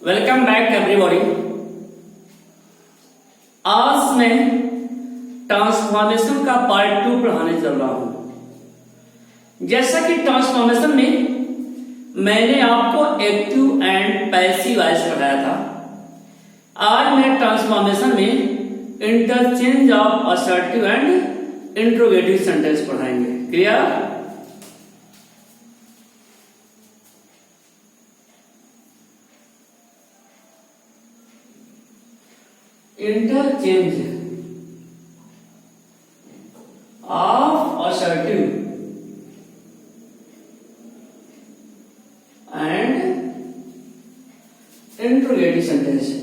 Welcome back everybody. आज मैं transformation का पार्ट 2 पढ़ाने चल रहा हूं। जैसा कि ट्रांसफॉर्मेशन में मैंने आपको एक्टिव एंड पैसिव वॉइस पढ़ाया था, आज मैं ट्रांसफॉर्मेशन में interchange of assertive and interrogative sentence पढ़ाएंगे। Clear? Interchange of assertive and interrogative sentence.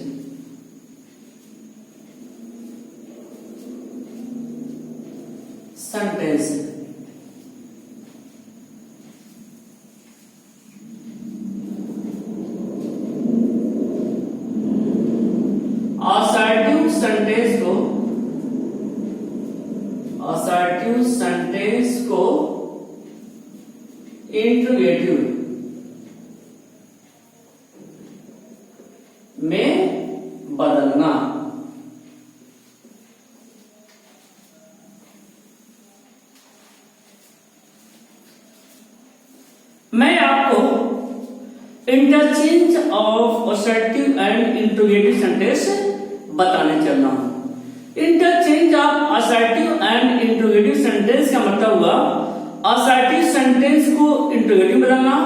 Assertive sentence को इंट्रोगेटिव में बदलना। मैं आपको interchange of assertive and interrogative sentence बताने चल रहा हूं। Interchange of assertive and interrogative sentence का मतलब हुआ असर्टिव सेंटेंस को इंट्रोगेटिव बदलना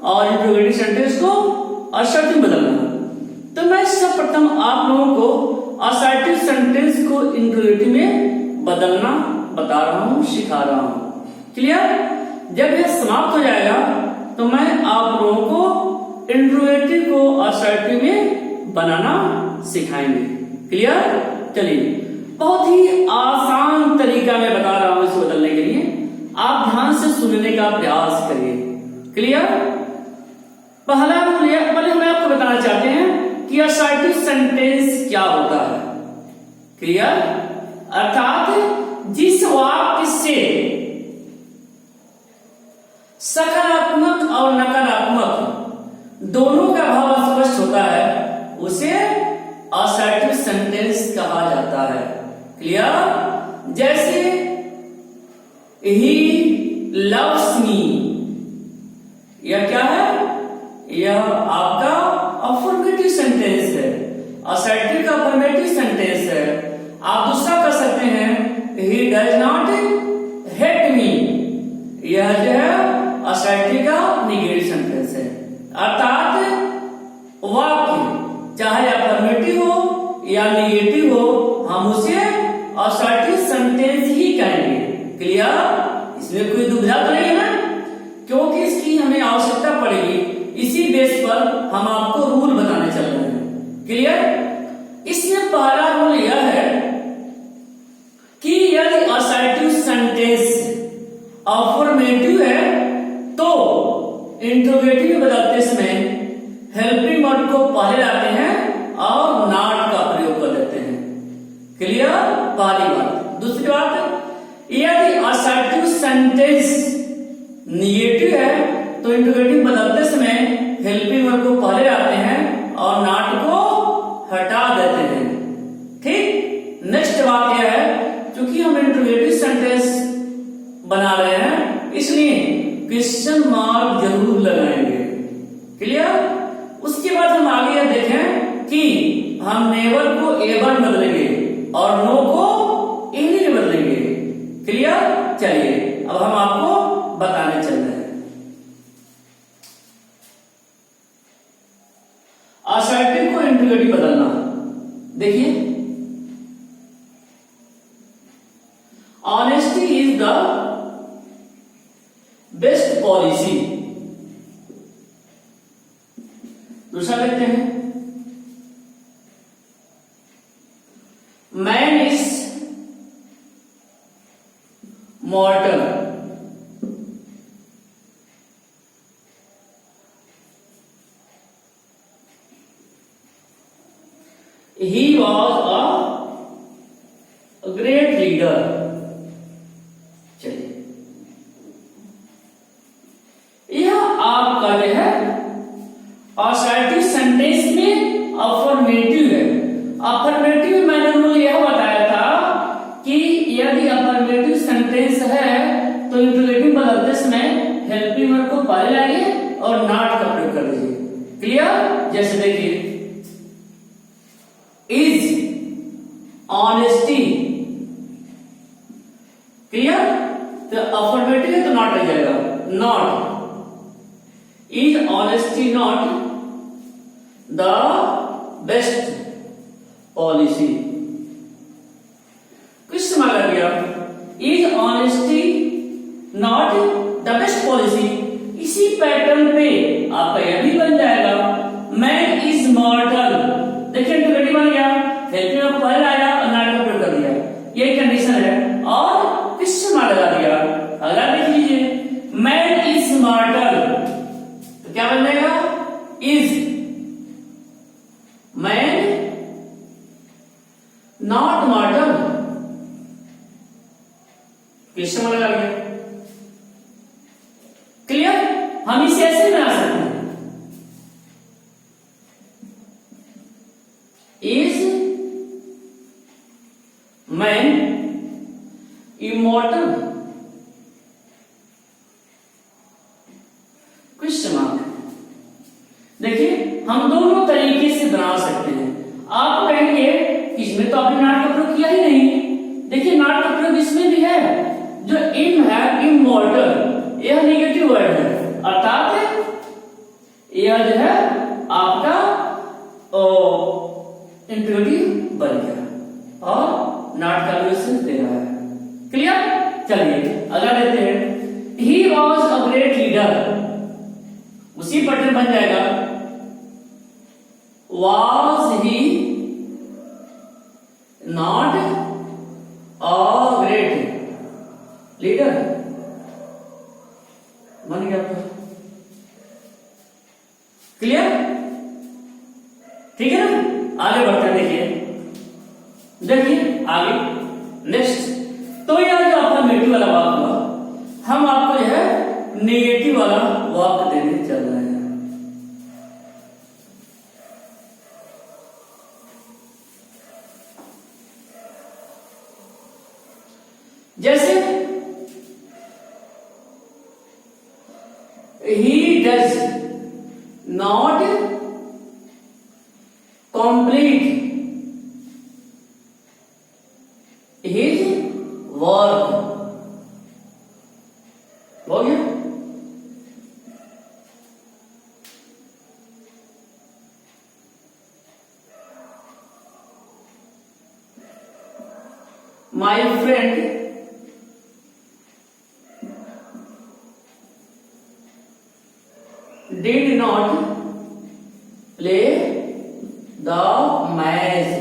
और इंट्रोगेटिव सेंटेंस को असर्टिव बदलना। तो मैं सर्वप्रथम आप लोगों को असर्टिव सेंटेंस को इंट्रोगेटिव में बदलना बता रहा हूं, सिखा रहा हूं। क्लियर? जब यह समाप्त हो जाएगा तो मैं आप लोगों को इंट्रोगेटिव को असर्टिव में बनाना सिखाएंगे। क्लियर? चलिए, बहुत ही आसान तरीका मैं बता रहा हूं इसे बदलने के लिए, आप ध्यान से सुनने का प्रयास करिए। क्लियर? पहले हम आपको बताना चाहते हैं कि असर्टिव सेंटेंस क्या होता है। क्लियर? अर्थात जिस वाक्य से सकारात्मक और नकारात्मक दोनों का भाव स्पष्ट होता है उसे असर्टिव सेंटेंस कहा जाता है। क्लियर? जैसे ही लव्स मी, यह क्या है? यह आपका अफर्मेटिव सेंटेंस है, असर्टिव का अफर्मेटिव सेंटेंस है। आप दूसरा कर सकते हैं, he does not hate me, यह जो है असर्टिव का निगेटिव सेंटेंस है। अर्थात वाक्य चाहे अफर्मेटिव हो या निगेटिव हो, हम उसे असर्टिव सेंटेंस ही कहेंगे। क्लियर? इसमें कोई दुविधा तो नहीं है ना, क्योंकि इसकी हमें आवश्यकता पड़ेगी। इसी बेस पर हम आपको रूल बताने चल रहे हैं। क्लियर? इसमें पहला रूल यह है कि यदि असर्टिव सेंटेंस अफर्मेटिव है तो इंट्रोगेटिव में बदलते समय हेल्पिंग वर्ड को पहले लाते हैं और नॉट का प्रयोग कर देते हैं। क्लियर? पहली बात। दूसरी बात, यदि असर्टिव सेंटेंस निगेटिव है तो इंट्रोगेटिव बदलते समय हेल्पिंग वर्ड को पहले लाते हैं और नॉट को हटा देते हैं। ठीक? नेक्स्ट बात यह है, क्योंकि हम इंट्रोगेटिव सेंटेंस बना रहे हैं इसलिए क्वेश्चन मार्क जरूर लगाएंगे। क्लियर? उसके बाद हम आगे यह देखें कि हम नेवर को एवर बदलेंगे और नो को एनी में बदलेंगे। क्लियर? चलिए, अब हम आपको बताने चल रहे हैं असर्टिव को इंट्रोगेटिव बदलना। देखिए, honesty is the best policy. दूसरा देखते हैं, man is मॉर्टल। He was a great leader. चलिए, यह आपका जो है असर्टिव सेंटेंस में अफर्मेटिव है। अफर्मेटिव मैंने रूल यह बताया था कि यदि अफर्मेटिव सेंटेंस है तो इंट्रोगेटिव बदलते समय हेल्पिंग वर्ब को पहले लाइए और नॉट का प्रयोग कर दीजिए। क्लियर? जैसे देखिए, इज ऑनेस्टी। क्लियर? तो अफर्मेटिव है तो नॉट लग जाएगा। Not is honesty not the best policy. कुछ समझ आ गया? Is honesty not the best policy. इसी पैटर्न पे आपका यह भी बन जाएगा, मैन इज मॉर्टल। देखिए इंट्रोगेटिव बन गया, हेल्पिंग वर्ब पहले आया और नॉट का प्रयोग कर दिया, यही कंडीशन है। और किससे नॉट लगा दिया? अगर देख लीजिए, मैन इज मॉर्टल तो क्या बन जाएगा? इज। मैन नॉट मॉर्टल, किससे लगा दिया? क्लियर? हम इसे ऐसे बना सकते हैं, is man immortal? Question mark. देखिए हम दोनों तरीके से बना सकते हैं। आप कहेंगे इसमें तो आपने नॉट का प्रयोग किया ही नहीं। देखिए नॉट का प्रयोग इसमें भी है। जो इम है, इमॉर्टल, यह नेगेटिव वर्ड है, अर्थात यह जो है आपका इंट्रोगेटिव बन गया और नॉट का यूसेज दे रहा है। क्लियर? चलिए अगला लेते हैं, he was a great leader. उसी पैटर्न बन जाएगा, was he not a great leader. बन गया आपका। क्लियर? ठीक है ना? आगे बढ़ते हैं। देखिए आगे नेक्स्ट, तो यह जो आपका नेगेटिव वाला वाक्य हुआ, हम आपको यह नेगेटिव वाला वाक्य देने चल रहे हैं। जैसे he does not complete his work। हो गया? My friend did not play the match।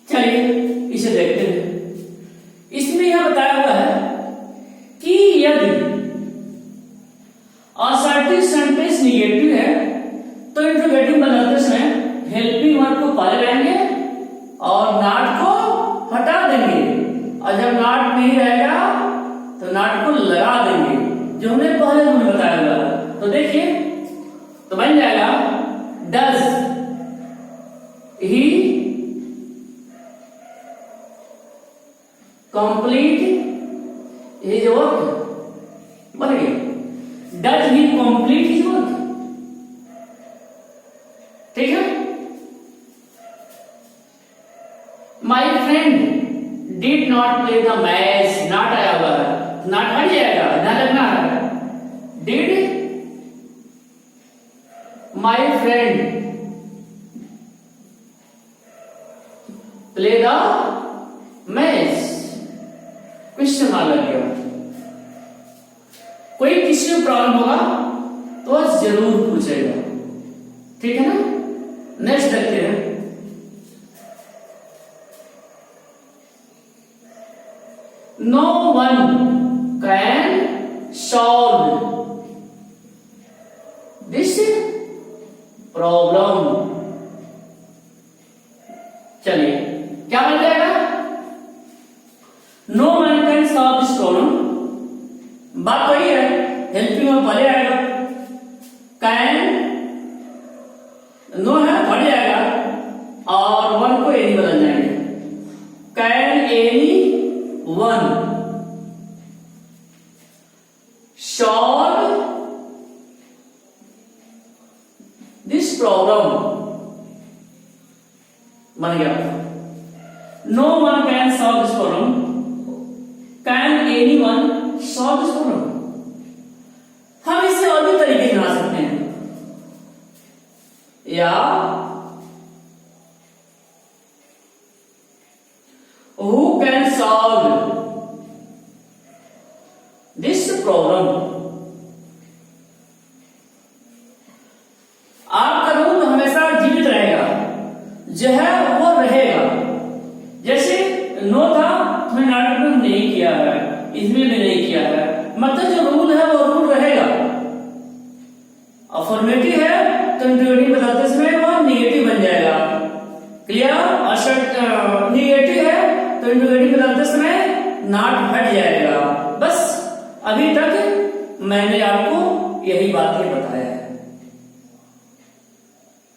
चलिए इसे देखते हैं। इसमें यह बताया हुआ है कि यदि असर्टिव सेंटेंस निगेटिव है तो इंट्रोगेटिव बनाते समय हेल्पिंग वर्ब को पहले लाएंगे और नॉट को हटा देंगे, और जब नॉट नहीं रहेगा तो नॉट को लगा देंगे, जो हमने पहले बताया हुआ। तो देखिए तो बन जाएगा, does he complete his work. बन गया, does he complete his work. ठीक है? My friend did not play the match, not आया हुआ है, नॉट हट जाएगा, ना लगना है। Did my friend play the match, question mark लग गया। कोई किसी को प्रॉब्लम होगा तो जरूर पूछेगा। ठीक है ना? नेक्स्ट देखते हैं। No one can solve this problem। चलिए क्या बन जाएगा? No one can प्रॉब्लम, बात वही है, हेल्पिंग में पहले आएगा, कैन नो है बढ़ जाएगा और वन को एनी बदल जाएंगे, can anyone solve this problem, बन गया। No one can solve this problem, can anyone solve this problem. हम इसे और भी तरीके से बना सकते हैं, या who can solve this problem। आपका रूल हमेशा जीवित रहेगा, जो है वो रहेगा। जैसे नो था तुमने नाटक में नहीं किया है, इसमें भी नहीं किया है, मतलब जो रूल है वो रूल रहेगा। अफर्मेटिव है तो इंट्रोगेटिव बताते समय वो निगेटिव बन जाएगा, क्लियर। निगेटिव है तो इंट्रोगेटिव बताते समय नॉट हट जाएगा। बस अभी तक मैंने आपको यही बातें बताया है,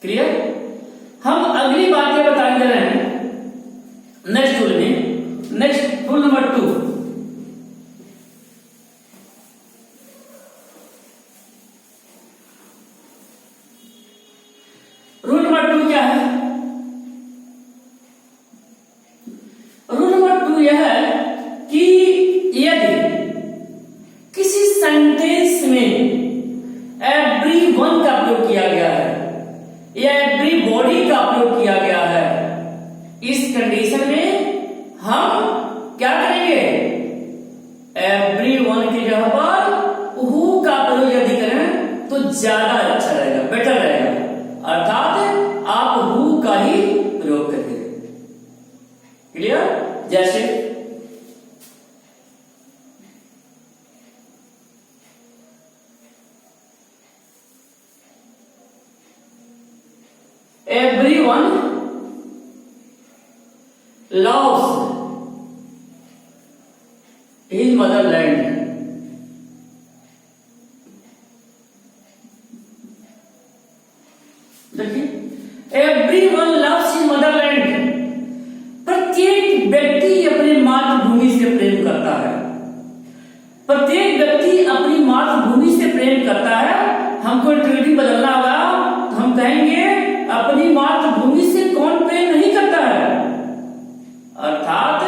क्लियर। हम अगली बातें बताने जा रहे हैं नेक्स्ट रूल में। Next rule number 2, rule number 2 क्या है? रूल नंबर 2 यह है कि यदि किसी सेंटेंस में एवरी वन का प्रयोग किया गया है या एवरी बॉडी का प्रयोग किया गया है, इस कंडीशन में हम क्या करेंगे? एवरी वन की जगह पर हु का प्रयोग यदि करें तो ज्यादा अच्छा रहेगा, बेटर रहेगा। अर्थात आप हु का ही प्रयोग करेंगे, क्लियर। जैसे everyone loves his motherland। देखिए, everyone loves his motherland, प्रत्येक व्यक्ति अपनी मातृभूमि से प्रेम करता है। प्रत्येक व्यक्ति अपनी मातृभूमि से प्रेम करता है। हमको इंट्रोगेटिव बदलना होगा तो हम कहेंगे अपनी मातृभूमि से कौन प्रेम नहीं करता है। अर्थात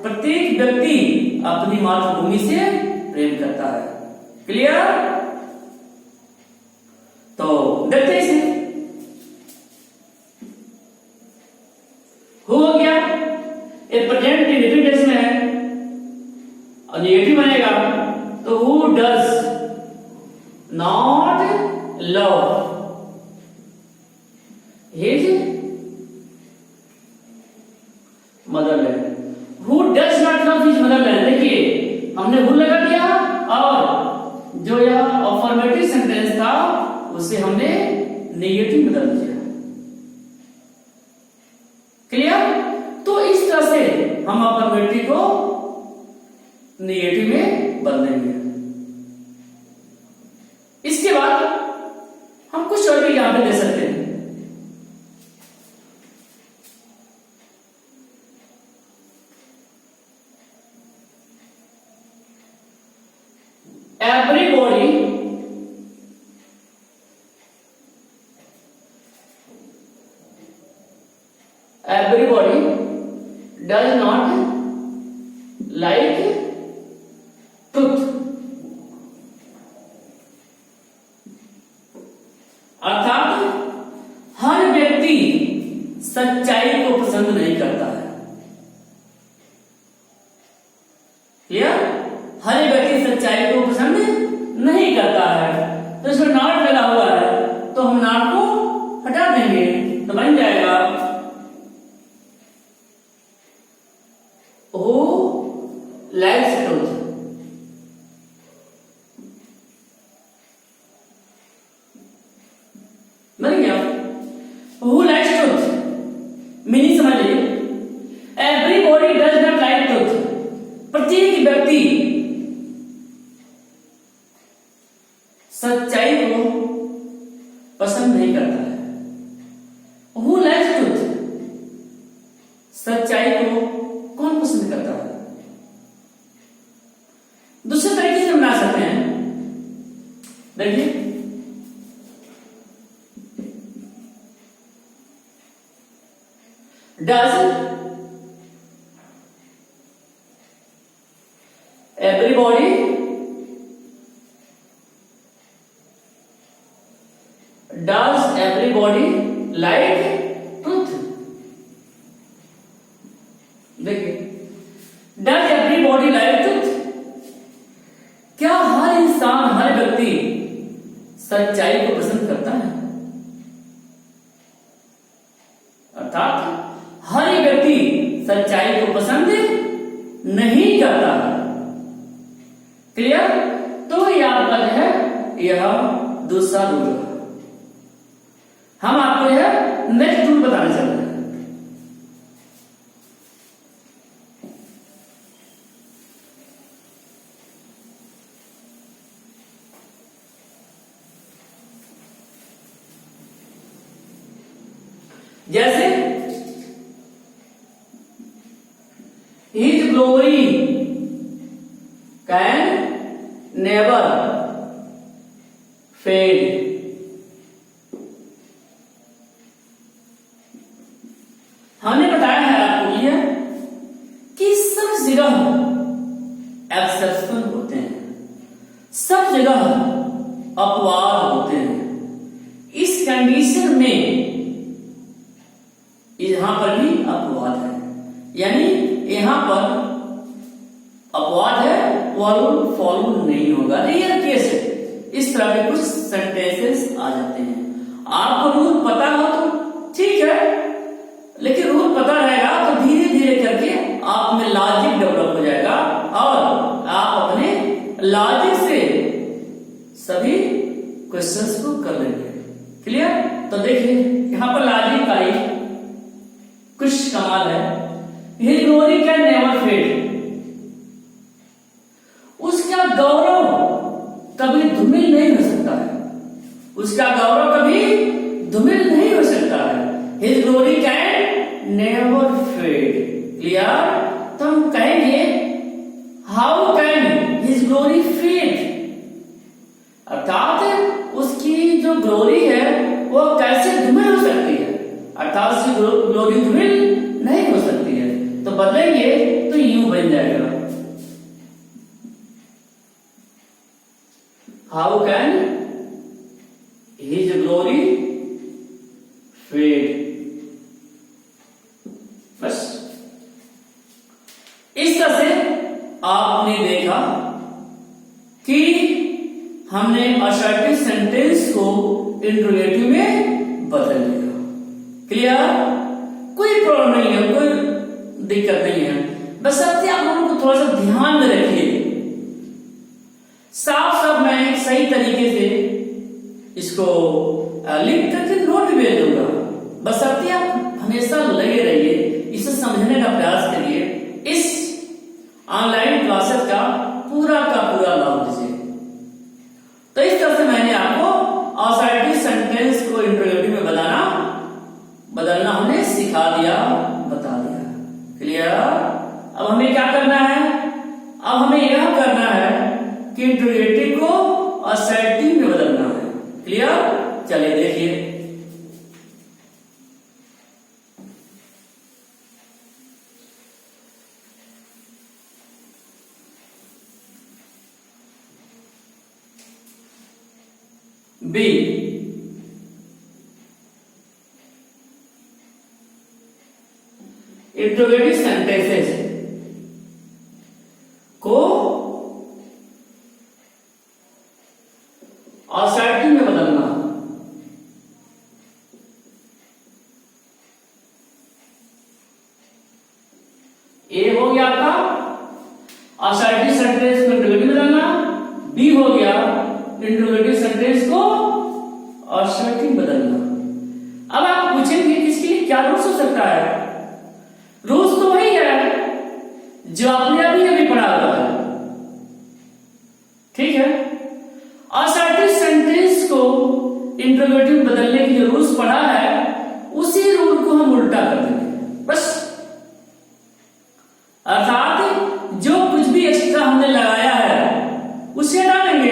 प्रत्येक व्यक्ति अपनी मातृभूमि से प्रेम करता है, क्लियर। तो देखते हैं इसे। हो गया, ये प्रेजेंट इंडिफिनिट में है और नेगेटिव बनेगा तो who does not love his Motherland. Who does not love his Motherland, देखिए हमने हु लगा दिया और जो यह अफर्मेटिव सेंटेंस था उसे हमने नेगेटिव बदल दिया, क्लियर। तो इस तरह से हम अफर्मेटिव को नेगेटिव में बदलेंगे। इसके बाद हम कुछ और भी यहां पे दे सकते हैं। everybody does not like truth। अर्थात हर व्यक्ति सच्चाई को पसंद नहीं करता है, क्लियर। हर व्यक्ति सच्चाई को पसंद नहीं करता है। तो इसमें नॉट लगा हुआ है तो हम नॉट को हटा देंगे तो बन जाएगा who likes truth। बन गया who likes truth, मीनिंग समझ लीजिए। Everybody does not like truth, प्रत्येक व्यक्ति सच्चाई को पसंद नहीं करता है। Who likes truth? सच्चाई को कौन पसंद करता है? दूसरे तरीके से बना सकते हैं। देखिए, does everybody like truth? देखिए, does everybody like truth? क्या हर इंसान, हर व्यक्ति सच्चाई को पसंद करता है? अर्थात हर एक व्यक्ति सच्चाई को पसंद नहीं करता है। क्लियर? तो ये आपका जो है यह दूसरा रूल है। हम आपको यह नेक्स्ट रूल बताने चल रहे हैं। जैसे His glory can never fade. हमने बताया है आपको ये कि सब जगह एक्सेप्शन होते हैं, सब जगह अपवाद होते हैं। इस कंडीशन में यहां पर भी अपवाद है, यानी यहां पर अपवाद है, वह रूल फॉलो नहीं होगा। रेयर केस है, इस तरह के कुछ सेंटेंसेस आ जाते हैं। आपको रूल पता हो तो ठीक है, लेकिन रूल पता रहेगा तो धीरे धीरे करके आप में लॉजिक डेवलप हो जाएगा और आप अपने लॉजिक से सभी क्वेश्चंस को कर लेंगे। क्लियर? तो देखिए यहां पर लॉजिक का ही कुछ कमाल है। His glory can never fade. उसका गौरव कभी धूमिल नहीं हो सकता है, उसका गौरव कभी धूमिल नहीं हो सकता है। His glory can never fade. Clear? तो हम कहेंगे how can his glory fade? अर्थात उसकी जो ग्लोरी है वो कैसे धूमिल हो सकती है, अर्थात उसकी ग्लोरी धूमिल नहीं हो सकती है। तो बदलेंगे तो यूं बन जाएगा, how can his glory fade. बस इस तरह से आपने देखा कि हमने असर्टिव सेंटेंस को इंट्रोगेटिव में बदल दिया। क्लियर? कोई प्रॉब्लम नहीं है, कोई दिक्कत नहीं है, बस अब आप लोगों को थोड़ा सा ध्यान में रखिए। साफ साफ मैं सही तरीके से इसको लिख करके नोट भी भेज दूंगा, बस अब आप हमेशा लगे रहिए, इसे समझने का प्रयास करिए। इस ऑनलाइन क्लासेस का पूरा लाभ लीजिए। तो इस तरह से मैंने आपको असर्टिव सेंटेंस को इंट्रोगेटिव में बदलना हमने सिखा दिया, बता दिया। क्लियर? अब हमें क्या करना है? अब हमें यह करना है कि इंट्रोगेटिव को असर्टिव में बदलना है। क्लियर? चलिए देखिए, बी इंट्रोगेटिव सेंटेंसेस को असर्टिव में बदलना। ए हो गया आपका असर्टिव सेंटेंस को इंट्रोगेटिव में बदलना, बी हो गया इंट्रोगेटिव सेंटेंस को असर्टिव बदलना। अब आप पूछेंगे कि इसके लिए क्या रूल्स हो सकता है? रूल्स तो वही है जो आपने अभी पढ़ा हुआ है। ठीक है। असर्टिव सेंटेंस को इंट्रोगेटिव बदलने की जो रूल्स पढ़ा है उसी रूल को हम उल्टा कर देंगे बस। अर्थात जो कुछ भी एक्स्ट्रा हमने लगाया है उसे डालेंगे,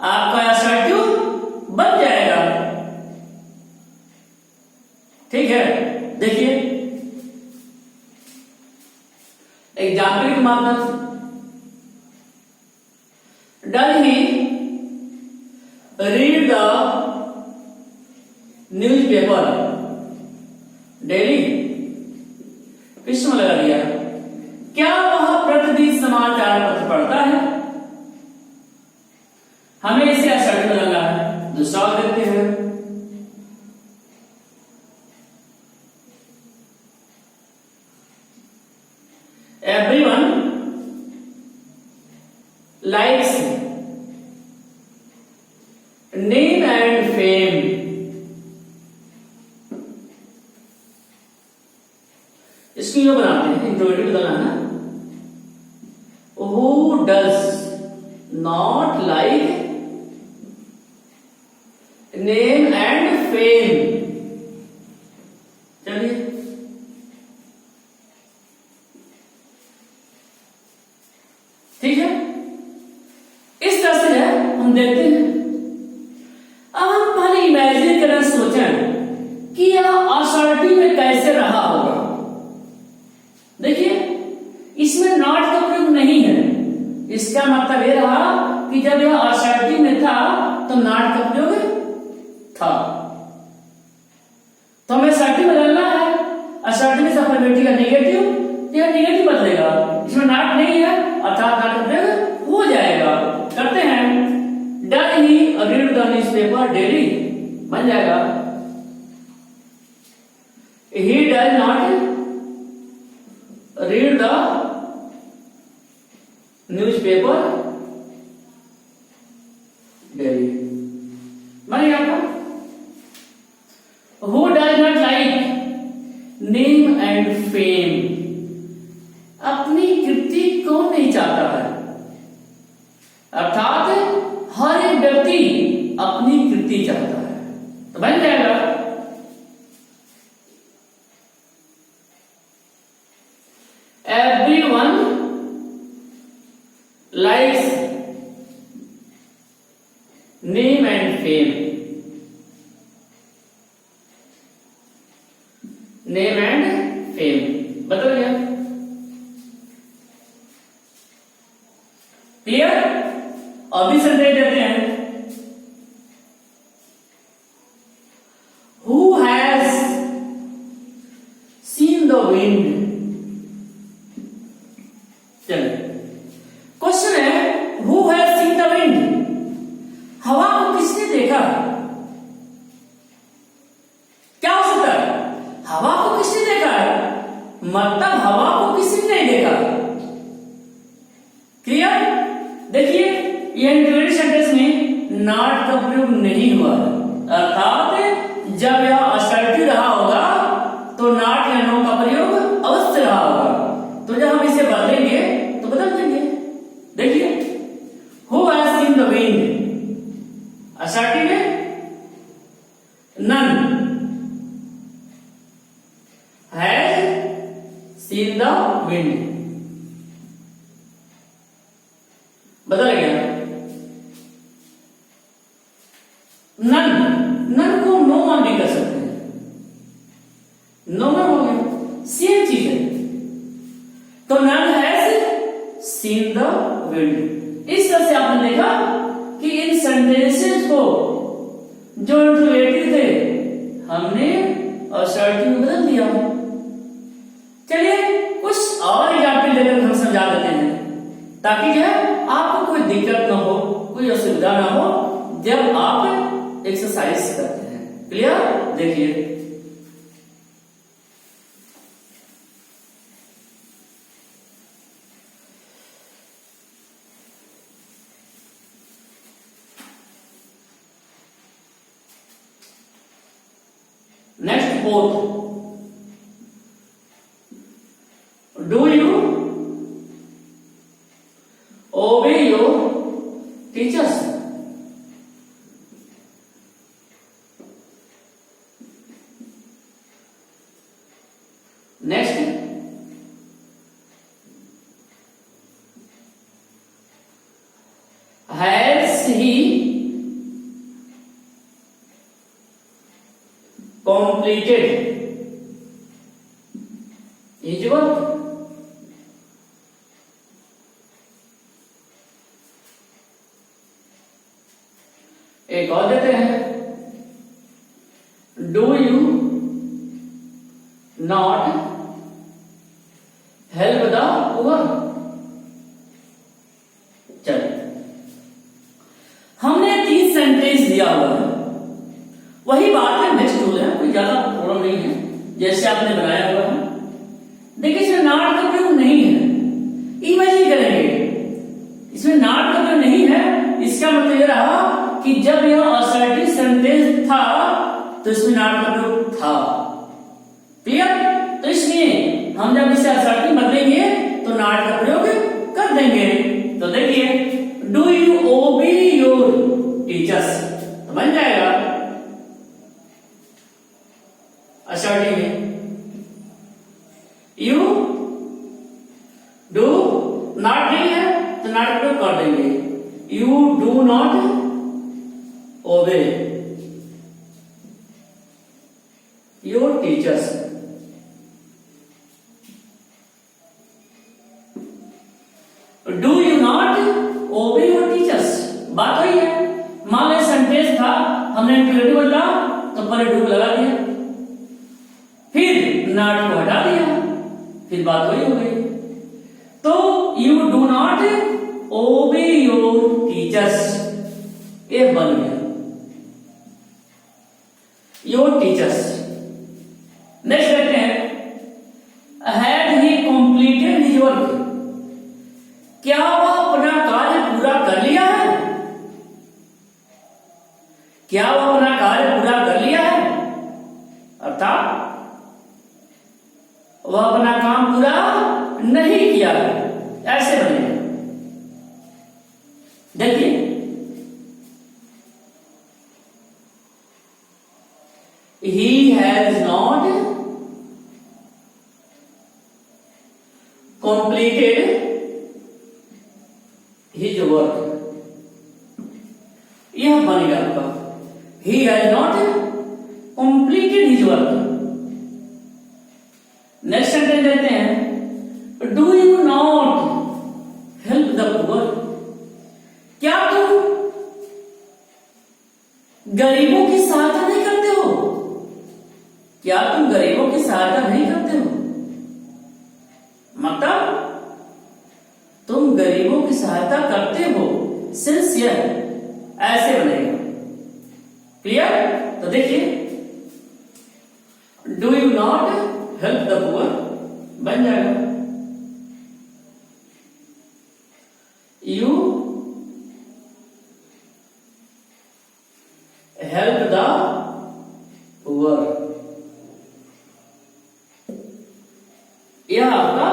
आपका असर्टिव बन जाएगा। ठीक है, देखिए एग्जाम्पल के माध्यम से, done he read the newspaper daily, प्रश्न लगा दिया, क्या वह प्रतिदिन समाचार पत्र पढ़ता है? हमें इसे असर्टिव बनाना है। दूसरा देखते हैं, everyone likes name and fame, इसको यो बनाते हैं, इंट्रोगेटिव बदलना है ना। Who does not like name and fame, चलिए ठीक है, इस तरह से है हम देखते हैं। अब हम पहले इमेजिन करना सोचें कि यह असर्टिव में कैसे रहा होगा। देखिए इसमें नॉट का प्रयोग नहीं है, इसका मतलब यह रहा कि जब यह असर्टिव में था तो नॉट का प्रयोग था, तो हमें असर्टिव बदलना है। असर्टिव से अफर्मेटिव का नेगेटिव, यह नेगेटिव बदलेगा, इसमें नॉट नहीं है अर्थात नॉट का प्रयोग हो जाएगा। करते हैं, done he read the newspaper daily, बन जाएगा he does not read the newspaper daily, बन गया आपका। Who does not like name and fame, अपनी कीर्ति कौन नहीं चाहता है, अर्थात हर एक व्यक्ति अपनी कीर्ति चाहता है, तो बन जाएगा everyone likes name and fame, name and fame बदल गया। क्लियर? अभी सेंटेंस देते हैं, who has seen the wind, चलिए क्वेश्चन है who has seen the wind, हवा को किसने देखा? क्या हो सकता है? हवा को किसने देखा है, मतलब हवा को किसी ने नहीं देखा। क्लियर? देखिए ये इंट्रोगेटिव सेंटेंस में नॉट का प्रयोग नहीं हुआ, अर्थात जब यह असर्टिव रहा होगा तो नॉट या नो का प्रयोग अवश्य रहा होगा। तो जब हम इसे बदलेंगे तो बदल देंगे। देखिए who has seen the wind, assertive है, none has seen the wind, बदल गया। नन, नन को नो मान भी कर सकते हैं, नो मान हो गया, सेम चीज है। तो none has seen the wind. इस तरह से आपने देखा कि इन सेंटेंसेस को जो इंट्रोगेटिव थे हमने असर्टिव में बदल दिया। चलिए कुछ और एग्जाम्पल लेकर हम समझा देते हैं ताकि जो है आपको कोई दिक्कत ना हो, कोई असुविधा ना हो जब आप एक्सरसाइज करते हैं। क्लियर? देखिए next fourth, do you obey your teachers. Next, has he completed his work? एक और देते हैं, do you not help the poor? चलिए, हमने 3 सेंटेंस दिया हुआ है, वही बात है, नेक्स्ट टूल है, कोई ज्यादा प्रॉब्लम नहीं है, जैसे आपने बनाया हुआ है। देखिए इसमें नॉट का प्रयोग नहीं है, इमेजिन करेंगे, इसमें नॉट का प्रयोग नहीं है। इसका मतलब ये रहा कि जब यह असर्टिव सेंटेंस था तो इसमें नॉट का प्रयोग था। क्लियर? तो इसलिए हम जब इसे असर्टिव बदलेंगे तो नॉट का प्रयोग कर देंगे। तो देखिए, डू यू ओबे योर टीचर्स, तो बन जाएगा असर्टिव में यू डू, नॉट नहीं है तो नॉट का प्रयोग कर देंगे, you do not obey your teachers. Do you not obey your teachers, बात वही है। मान लो सेंटेंस था, हमने इंटरोगेटिव बदला तो पहले डू लगा दिया, फिर नॉट को हटा दिया, फिर बात वही हो गई। तो you do not obey your teachers, ये बन गया योर टीचर्स। नेक्स्ट देखते हैं, had he completed his work, क्या वह अपना कार्य पूरा कर लिया है? क्या वह अपना कार्य पूरा कर लिया है? अर्थात वह अपना काम पूरा नहीं किया है, ऐसे बनेगा। देखिए, he has not completed his work, यह बनेगा आपका he has not completed his work। Next sentence देते हैं, do you not help the poor, क्या तुम गरीबों की सहायता नहीं करते हो? क्या तुम गरीबों की सहायता नहीं करते हो? मतलब तुम गरीबों की सहायता करते हो, सिंसियर, ऐसे बनेगा। क्लियर? तो देखिए, do you not help the poor बन जाएगा यू हेल्प द पुअर, यह आपका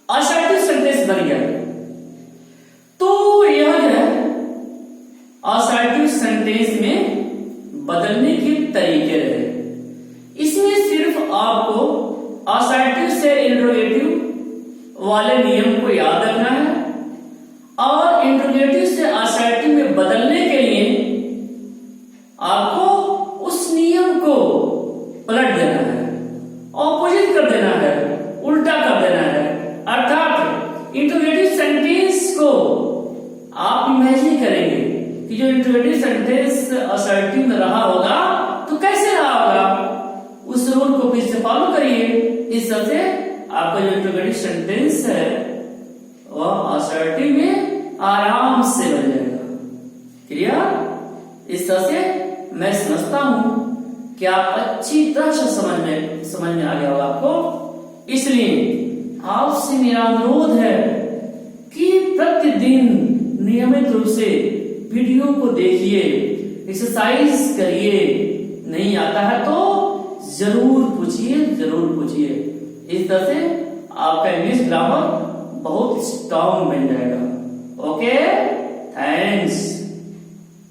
असर्टिव सेंटेंस बन गया। तो यह जो है असर्टिव सेंटेंस में बदलने के तरीके रहे। इसमें सिर्फ आपको असर्टिव से इंट्रोगेटिव वाले नियम को याद रखना है और इंट्रोगेटिव से असर्टिव में बदलने के लिए आपको उस नियम को पलट देना है, ऑपोजिट कर देना है, उल्टा कर देना है। अर्थात इंट्रोगेटिव सेंटेंस को आप इमेजिन करेंगे कि जो इंट्रोगेटिव सेंटेंस असर्टिव में रहा होगा तो कैसे रहा होगा, उस रूल को फिर से फॉलो करिए। इस तरह से आपका जो इंट्रोगेटिव सेंटेंस है वह असर्टिव में आराम से बन जाएगा। क्लियर? इस तरह से मैं समझता हूं कि आप अच्छी तरह से समझ में आ गया होगा आपको। इसलिए आपसे मेरा अनुरोध है कि प्रतिदिन नियमित रूप से वीडियो को देखिए, एक्सरसाइज करिए। नहीं आता है तो जरूर पूछिए, जरूर पूछिए। इस तरह से आपका इंग्लिश ग्रामर बहुत स्ट्रांग बन जाएगा।